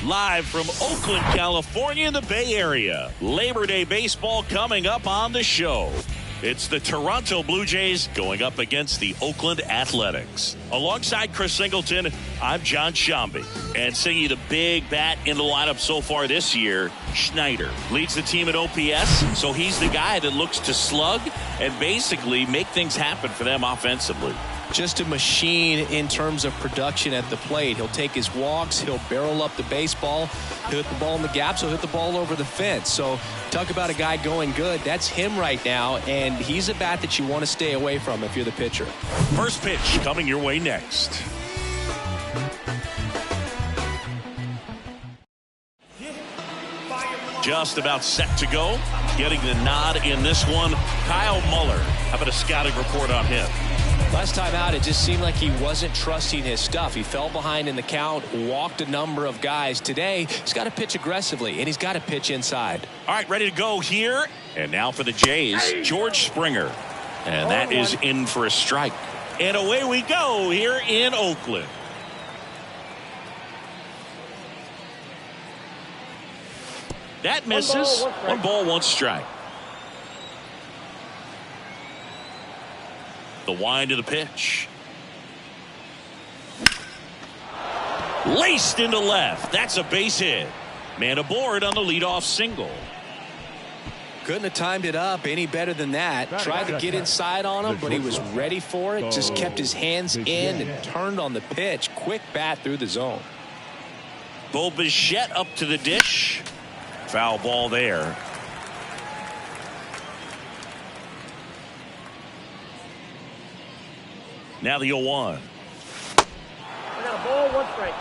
Live from Oakland, California in the Bay Area. Labor Day baseball coming up on the show. It's the Toronto Blue Jays going up against the Oakland Athletics. Alongside Chris Singleton, I'm John Shambi. And singing the big bat in the lineup so far this year, Schneider. Leads the team in OPS, so he's the guy that looks to slug and basically make things happen for them offensively. Just a machine in terms of production at the plate. He'll take his walks. He'll barrel up the baseball. He'll hit the ball in the gaps. He'll hit the ball over the fence. So talk about a guy going good. That's him right now, and he's a bat that you want to stay away from if you're the pitcher. First pitch coming your way next. Just about set to go. Getting the nod in this one, Kyle Muller. How about a scouting report on him? Last time out, it just seemed like he wasn't trusting his stuff. He fell behind in the count, walked a number of guys. Today, he's got to pitch aggressively, and he's got to pitch inside. All right, ready to go here. And now for the Jays, George Springer. And that is in for a strike. And away we go here in Oakland. That misses. 1 ball, 1 strike. The wind of the pitch. Laced into left. That's a base hit. Man aboard on the leadoff single. Couldn't have timed it up any better than that. Tried to get inside on him, but he was ready for it. Just kept his hands in and turned on the pitch. Quick bat through the zone. Bo Bichette up to the dish. Foul ball there. Now the 0-1. I got a ball, 1 strike.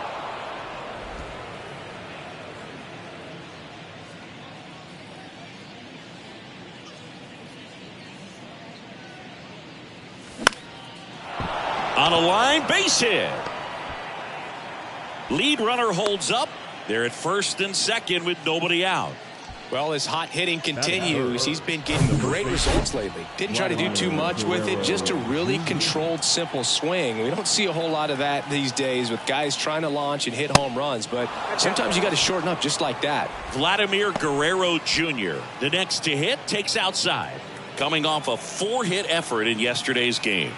On a line, base hit. Lead runner holds up. They're at first and second with nobody out. Well, his hot hitting continues. He's been getting great results lately. Didn't try to do too much with it. Just a really controlled, simple swing. We don't see a whole lot of that these days with guys trying to launch and hit home runs. But sometimes you got to shorten up just like that. Vladimir Guerrero Jr., the next to hit, takes outside. Coming off a 4-hit effort in yesterday's game.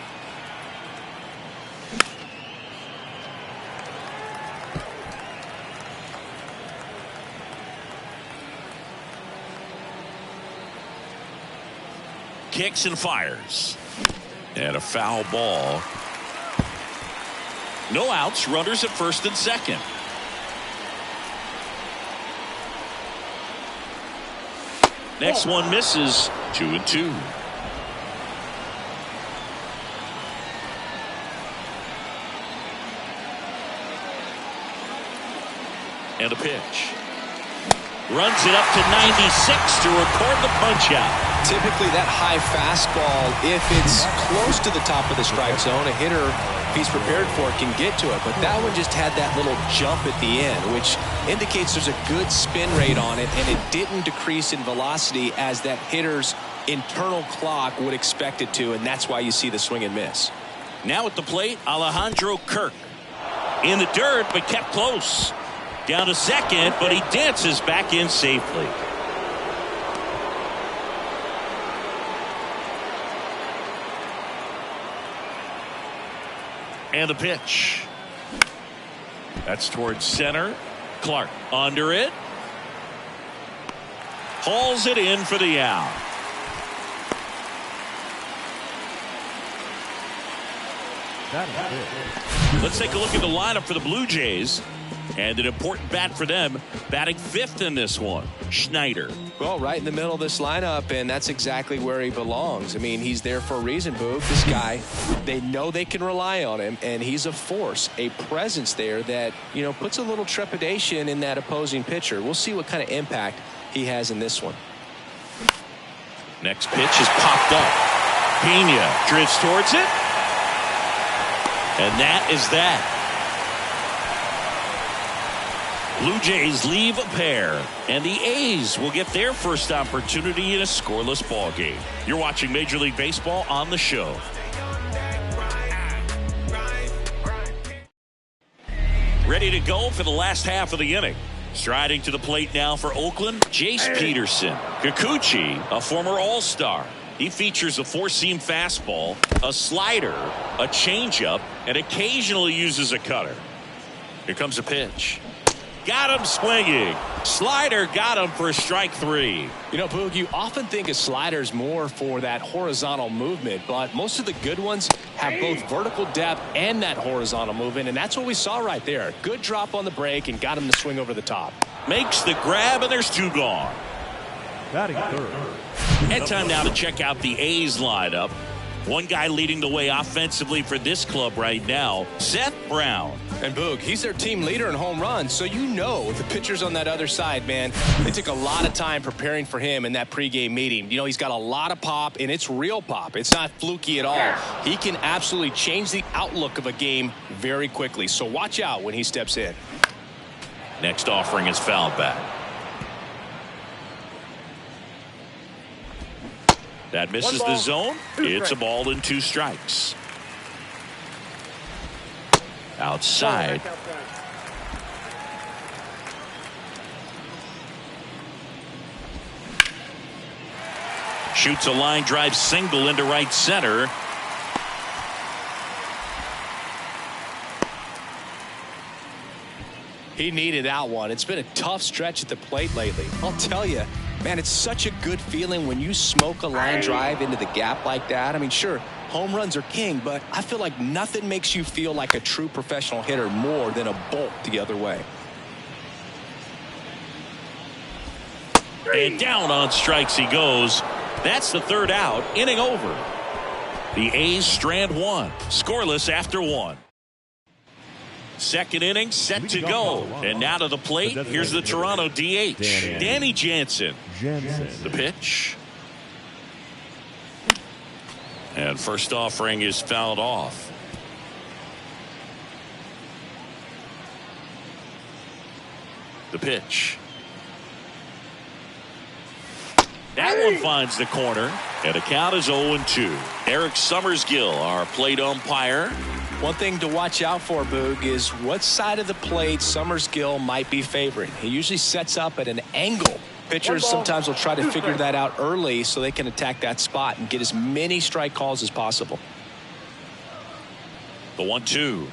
Kicks and fires. And a foul ball. No outs. Runners at first and second. Next one misses. 2-2. And a pitch. Runs it up to 96 to record the punch out. Typically that high fastball, if it's close to the top of the strike zone, a hitter, if he's prepared for it, can get to it. But that one just had that little jump at the end, which indicates there's a good spin rate on it, and it didn't decrease in velocity as that hitter's internal clock would expect it to, and that's why you see the swing and miss. Now at the plate, Alejandro Kirk. In the dirt, but kept close. Down to second, but he dances back in safely. And the pitch. That's towards center. Clark under it. Hauls it in for the out. Let's take a look at the lineup for the Blue Jays. And an important bat for them, batting 5th in this one, Schneider. Well, right in the middle of this lineup, and that's exactly where he belongs. I mean, he's there for a reason, Boog. This guy, they know they can rely on him, and he's a force, a presence there that, you know, puts a little trepidation in that opposing pitcher. We'll see what kind of impact he has in this one. Next pitch is popped up. Pena drifts towards it. And that is that. Blue Jays leave a pair, and the A's will get their first opportunity in a scoreless ball game. You're watching Major League Baseball on the show. Ready to go for the last half of the inning. Striding to the plate now for Oakland, Jace Peterson. Kikuchi, a former All-Star. He features a four-seam fastball, a slider, a changeup, and occasionally uses a cutter. Here comes a pitch. Got him swinging. Slider got him for strike three. You know, Boog, you often think a slider's more for that horizontal movement, but most of the good ones have both vertical depth and that horizontal movement, and that's what we saw right there. Good drop on the break and got him to swing over the top. Makes the grab, and there's two gone. Batting third. And time now to check out the A's lineup. One guy leading the way offensively for this club right now, Seth Brown. And Boog, he's their team leader in home runs, so you know the pitchers on that other side, man, they took a lot of time preparing for him in that pregame meeting. You know, he's got a lot of pop, and it's real pop. It's not fluky at all. He can absolutely change the outlook of a game very quickly, so watch out when he steps in. Next offering is fouled back. That misses the zone. It's a ball and two strikes. Outside. Shoots a line drive single into right center. He needed that one. It's been a tough stretch at the plate lately. I'll tell you, man, it's such a good feeling when you smoke a line drive into the gap like that. I mean, sure, home runs are king, but I feel like nothing makes you feel like a true professional hitter more than a bolt the other way. And down on strikes he goes. That's the third out. Inning over. The A's strand one. Scoreless after one. Second inning set to go. And now to the plate. Here's the Toronto DH. Danny Jansen. The pitch. And first offering is fouled off. The pitch. That one finds the corner. And the count is 0-2. Eric Summersgill, our plate umpire. One thing to watch out for, Boog, is what side of the plate Summersgill might be favoring. He usually sets up at an angle. Pitchers sometimes will try to figure that out early so they can attack that spot and get as many strike calls as possible. The 1-2.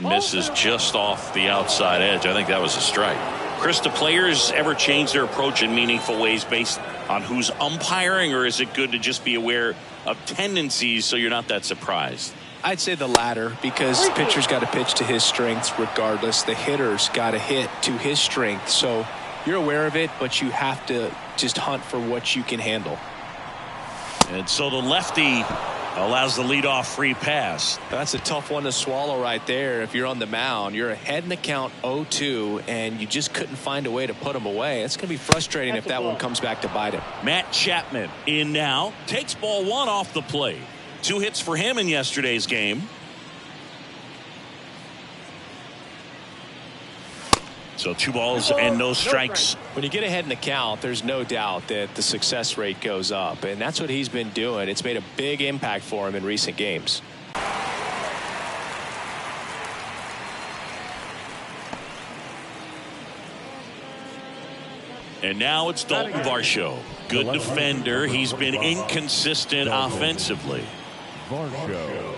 Misses just off the outside edge. I think that was a strike. Chris, do players ever change their approach in meaningful ways based on who's umpiring, or is it good to just be aware of tendencies so you're not that surprised? I'd say the latter, because the pitcher's got to pitch to his strengths regardless. The hitter's got to hit to his strength. So you're aware of it, but you have to just hunt for what you can handle. And so the lefty allows the leadoff free pass. That's a tough one to swallow right there. If you're on the mound, you're ahead in the count 0-2, and you just couldn't find a way to put him away. It's going to be frustrating if that one comes back to bite him. Matt Chapman in now. Takes ball one off the plate. 2 hits for him in yesterday's game. So 2 balls and no strikes. When you get ahead in the count, there's no doubt that the success rate goes up, and that's what he's been doing. It's made a big impact for him in recent games. And now it's Dalton Varsho. Good defender. He's been inconsistent offensively. Varsho.